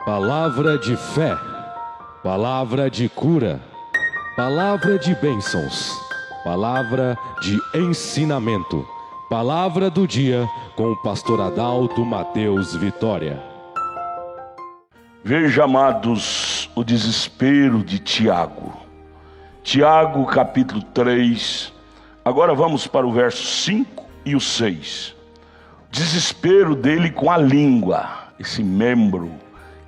Palavra de fé, palavra de cura, palavra de bênçãos, palavra de ensinamento, palavra do dia com o pastor Adalto Mateus Vitória. Veja, amados, o desespero de Tiago. Tiago, capítulo 3. Agora vamos para o verso 5 e o 6. Desespero dele com a língua, esse membro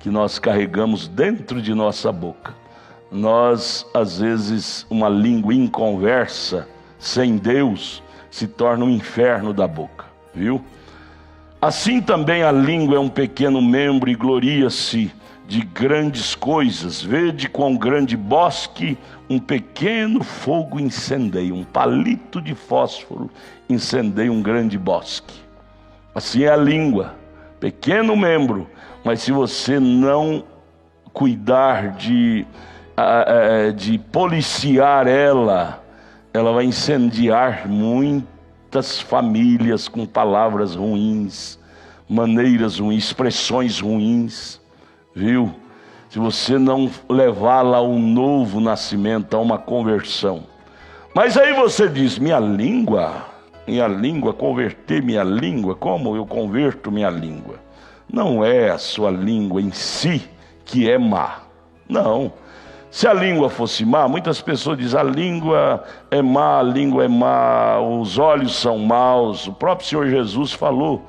que nós carregamos dentro de nossa boca. Nós, às vezes, uma língua inconversa, sem Deus, se torna um inferno da boca, viu? Assim também a língua é um pequeno membro e gloria-se de grandes coisas. Vede quão grande bosque um pequeno fogo incendeia, um palito de fósforo incendeia um grande bosque. Assim é a língua, pequeno membro, mas se você não cuidar de policiar ela vai incendiar muitas famílias com palavras ruins, maneiras ruins, expressões ruins, viu? Se você não levá-la a um novo nascimento, a uma conversão. Mas aí você diz, minha língua, converter minha língua, como eu converto minha língua? Não é a sua língua em si que é má, não. Se a língua fosse má, muitas pessoas dizem, a língua é má, os olhos são maus. O próprio Senhor Jesus falou,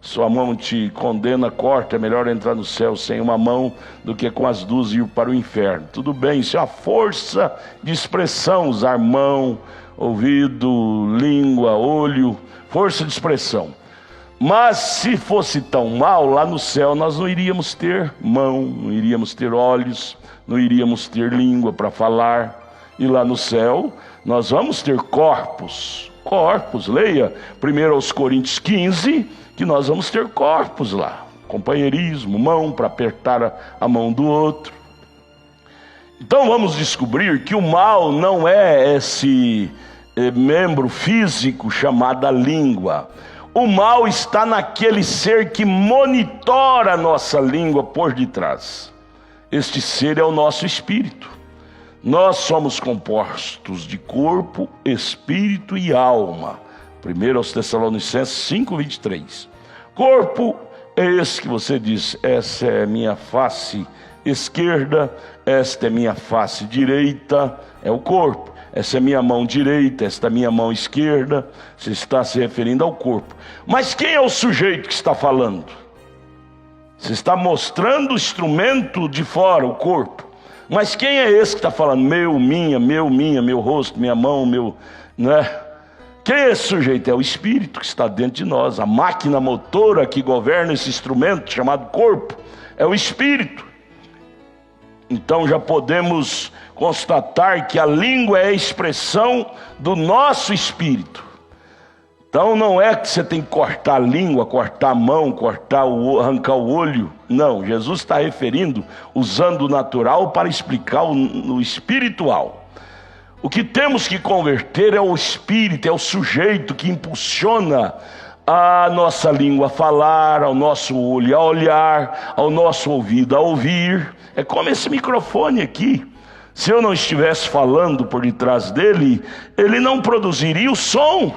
sua mão te condena, corta, é melhor entrar no céu sem uma mão do que com as duas ir para o inferno. Tudo bem, isso é a força de expressão, usar mão, ouvido, língua, olho, força de expressão. Mas se fosse tão mal, lá no céu nós não iríamos ter mão, não iríamos ter olhos, não iríamos ter língua para falar. E lá no céu nós vamos ter corpos, leia 1 Coríntios 15, que nós vamos ter corpos lá. Companheirismo, mão para apertar a mão do outro. Então vamos descobrir que o mal não é esse membro físico chamado língua. O mal está naquele ser que monitora a nossa língua por detrás. Este ser é o nosso espírito. Nós somos compostos de corpo, espírito e alma. 1 aos Tessalonicenses 5:23. Corpo é esse que você diz, essa é minha face esquerda, esta é minha face direita, é o corpo. Essa é minha mão direita, esta é minha mão esquerda. Você está se referindo ao corpo. Mas quem é o sujeito que está falando? Você está mostrando o instrumento de fora, o corpo. Mas quem é esse que está falando? Meu rosto, minha mão, né? Quem é esse sujeito? É o espírito que está dentro de nós. A máquina motora que governa esse instrumento chamado corpo é o espírito. Então já podemos constatar que a língua é a expressão do nosso espírito. Então não é que você tem que cortar a língua, cortar a mão, arrancar o olho. Não, Jesus está referindo, usando o natural para explicar o espiritual. O que temos que converter é o espírito, é o sujeito que impulsiona a nossa língua a falar, ao nosso olho a olhar, ao nosso ouvido a ouvir. É como esse microfone aqui. Se eu não estivesse falando por detrás dele, ele não produziria o som.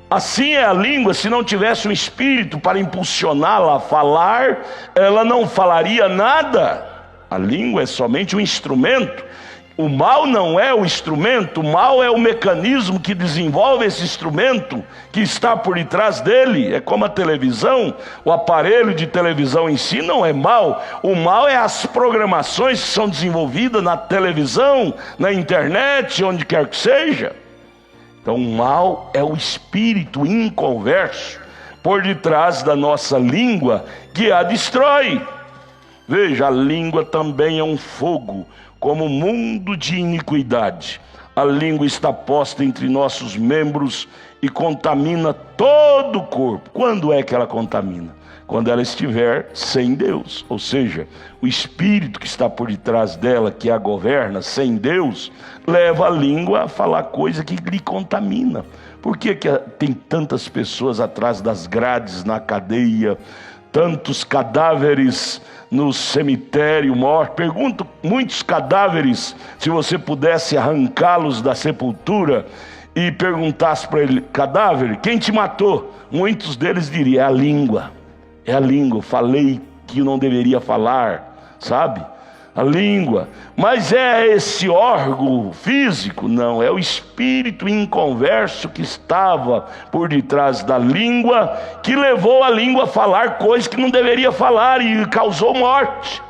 Assim é a língua, se não tivesse um espírito para impulsioná-la a falar, ela não falaria nada. A língua é somente um instrumento. O mal não é o instrumento, o mal é o mecanismo que desenvolve esse instrumento que está por detrás dele. É como a televisão, o aparelho de televisão em si não é mal. O mal é as programações que são desenvolvidas na televisão, na internet, onde quer que seja. Então o mal é o espírito inconverso por detrás da nossa língua que a destrói. Veja, a língua também é um fogo, como mundo de iniquidade. A língua está posta entre nossos membros e contamina todo o corpo. Quando é que ela contamina? Quando ela estiver sem Deus. Ou seja, o espírito que está por detrás dela, que a governa, sem Deus, leva a língua a falar coisa que lhe contamina. Por que tem tantas pessoas atrás das grades, na cadeia, tantos cadáveres no cemitério morto. Pergunto, muitos cadáveres, se você pudesse arrancá-los da sepultura e perguntasse para ele: cadáver, quem te matou? Muitos deles diriam: é a língua, é a língua, falei que não deveria falar, sabe? A língua. Mas é esse órgão físico? Não, é o espírito inconverso que estava por detrás da língua, que levou a língua a falar coisas que não deveria falar e causou morte.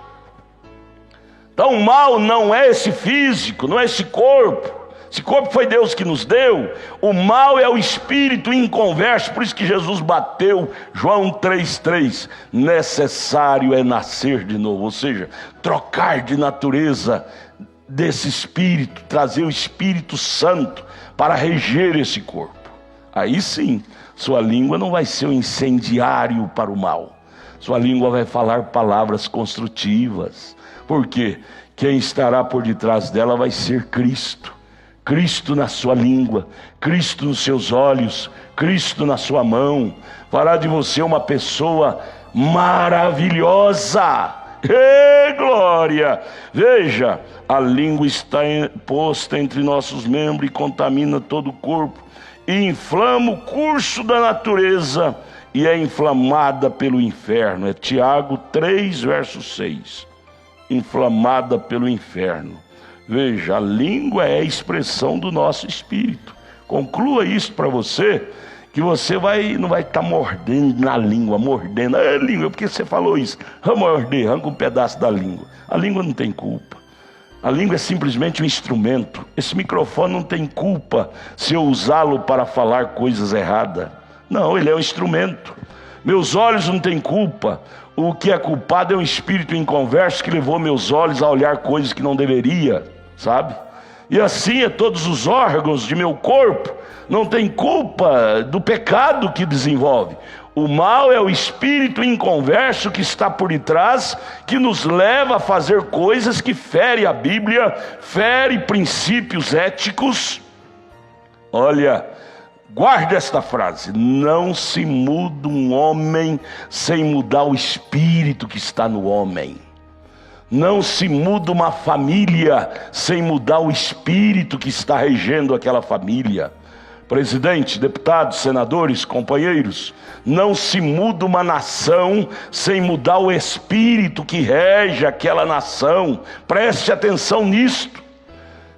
Então o mal não é esse físico, não é esse corpo. Esse corpo foi Deus que nos deu. O mal é o espírito inconverso. Por isso que Jesus bateu João 3,3. Necessário é nascer de novo. Ou seja, trocar de natureza desse espírito, trazer o Espírito Santo para reger esse corpo. Aí sim, sua língua não vai ser um incendiário para o mal. Sua língua vai falar palavras construtivas. Por quê? Quem estará por detrás dela vai ser Cristo. Cristo na sua língua, Cristo nos seus olhos, Cristo na sua mão. Fará de você uma pessoa maravilhosa. Ê, glória! Veja, a língua está posta entre nossos membros e contamina todo o corpo, e inflama o curso da natureza, e é inflamada pelo inferno. É Tiago 3, verso 6. Inflamada pelo inferno. Veja, a língua é a expressão do nosso espírito. Conclua isso para você, que você não vai estar mordendo na língua, mordendo. Ah, língua, porque você falou isso? Vamos morder, arranca um pedaço da língua. A língua não tem culpa. A língua é simplesmente um instrumento. Esse microfone não tem culpa se eu usá-lo para falar coisas erradas. Não, ele é um instrumento. Meus olhos não têm culpa. O que é culpado é um espírito inconverso que levou meus olhos a olhar coisas que não deveria, sabe? E assim é todos os órgãos de meu corpo. Não tem culpa do pecado que desenvolve. O mal é o espírito inconverso que está por detrás, que nos leva a fazer coisas que ferem a Bíblia, ferem princípios éticos. Olha, guarde esta frase: não se muda um homem sem mudar o espírito que está no homem. Não se muda uma família sem mudar o espírito que está regendo aquela família. Presidente, deputados, senadores, companheiros, não se muda uma nação sem mudar o espírito que rege aquela nação. Preste atenção nisto.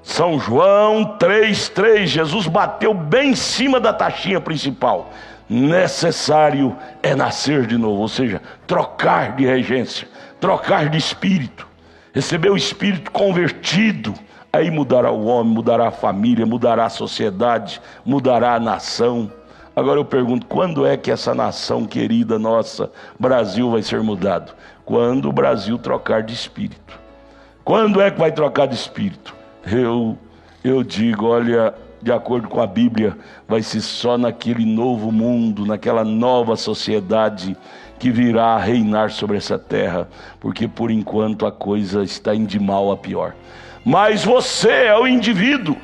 São João 3,3, Jesus bateu bem em cima da taxinha principal. Necessário é nascer de novo, ou seja, trocar de regência, trocar de espírito, receber o espírito convertido. Aí mudará o homem, mudará a família, mudará a sociedade, mudará a nação. Agora eu pergunto, quando é que essa nação querida nossa, Brasil, vai ser mudado? Quando o Brasil trocar de espírito. Quando é que vai trocar de espírito? Eu digo, olha, de acordo com a Bíblia, vai ser só naquele novo mundo, naquela nova sociedade que virá a reinar sobre essa terra, porque por enquanto a coisa está indo de mal a pior. Mas você é o indivíduo.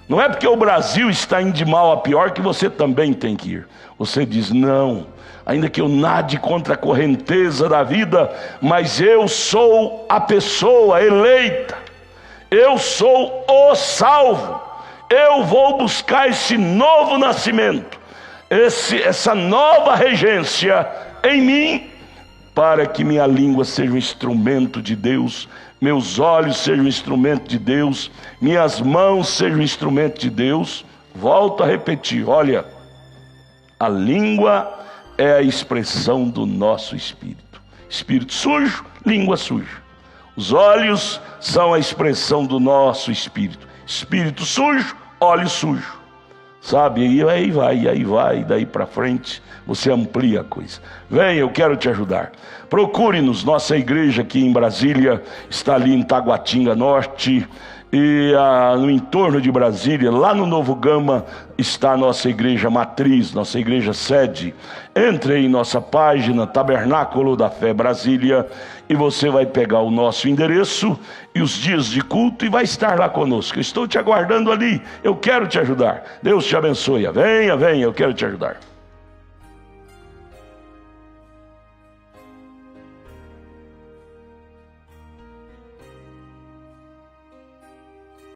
Não é porque o Brasil está indo de mal a pior que você também tem que ir. Você diz, não, ainda que eu nade contra a correnteza da vida, mas eu sou a pessoa eleita. Eu sou o salvo. Eu vou buscar esse novo nascimento, essa nova regência em mim, para que minha língua seja um instrumento de Deus, meus olhos sejam um instrumento de Deus, minhas mãos sejam um instrumento de Deus. Volto a repetir, olha, a língua é a expressão do nosso espírito. Espírito sujo, língua suja. Os olhos são a expressão do nosso espírito. Espírito sujo, olho sujo. Sabe, e aí vai, daí para frente você amplia a coisa. Vem, eu quero te ajudar. Procure-nos, nossa igreja aqui em Brasília, está ali em Taguatinga Norte, e no entorno de Brasília, lá no Novo Gama, está a nossa igreja matriz, nossa igreja sede. Entre em nossa página, Tabernáculo da Fé Brasília, e você vai pegar o nosso endereço e os dias de culto e vai estar lá conosco. Eu estou te aguardando ali, eu quero te ajudar. Deus te abençoe. Venha, eu quero te ajudar.